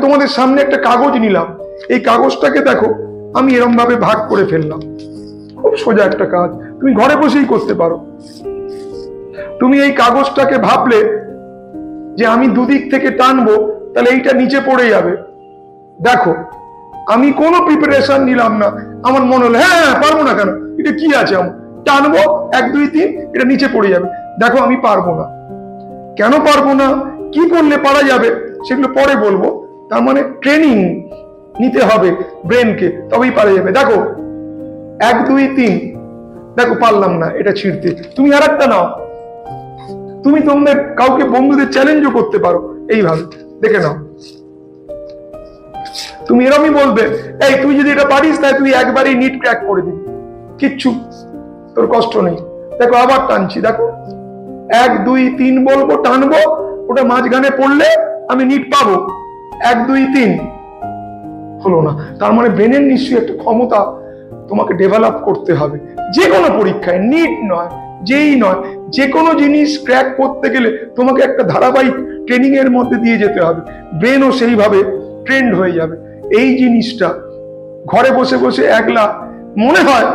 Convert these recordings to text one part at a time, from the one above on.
তোমাদের সামনে একটা কাগজ নিলাম, এই কাগজটাকে দেখো আমি এরকম ভাবে ভাগ করে ফেললাম। খুব সোজা একটা কাজ, তুমি ঘরে বসেই করতে পারো। তুমি এই কাগজটাকে ভাবলে যে আমি দুদিক থেকে টানবো, তাহলে এইটা নিচে পড়ে যাবে। দেখো আমি কোনো প্রিপারেশন নিলাম না, আমার মনে হলো হ্যাঁ পারবো না কেন, এটা কি আছে, আমি টানবো 1 2 3, এটা নিচে পড়ে যাবে। দেখো আমি পারবো না। কেন পারবো না, কি করলে পারা যাবে সেগুলো পরে বলবো। তার মানে ট্রেনিং নিতে হবে ব্রেনকে, তবেই পারা যাবে। দেখো 1 2 3, দেখো পারলাম না এটা ছিঁড়তে, তুমি আর একটা নাও। তুমি তোমাদের কাউকে বন্ধুদের চ্যালেঞ্জও করতে পারো এইভাবে, দেখে নাও। তুমি এরকমই বলবে, এই তুই যদি এটা পারিস তাহলে তুই একবারই নিট ক্র্যাক করে দিবি, কিচ্ছু তোর কষ্ট নেই। দেখো আবার টানছি, দেখো 1 2 3 বলবো, টানবো, ওটা মাঝখানে পড়লে আমি নিট পাবো। 1 2 3 হলো না। তার মানে ব্রেনের নিশ্চয়ই একটা ক্ষমতা তোমাকে ডেভেলপ করতে হবে। যে কোনো পরীক্ষায়, নিট নয়, যেই নয়, যে কোনো জিনিস ক্র্যাক করতে গেলে তোমাকে একটা ধারাবাহিক ট্রেনিং এর মধ্যে দিয়ে যেতে হবে। ব্রেনও সেইভাবে ট্রেন্ড হয়ে যাবে। এই জিনিসটা ঘরে বসে বসে একলা মনে হয়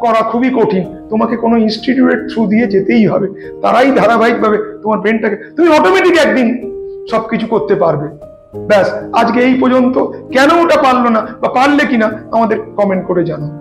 করা খুবই কঠিন, তোমাকে কোনো ইনস্টিটিউটের থ্রু দিয়ে যেতেই হবে। তারাই ধারাবাহিকভাবে তোমার ব্রেনটাকে, তুমি অটোমেটিক একদিন সবকিছু করতে পারবে। ব্যাস, আজকে এই পর্যন্ত। কেন ওটা পারলো না বা পারলে কিনা আমাদের কমেন্ট করে জানাও।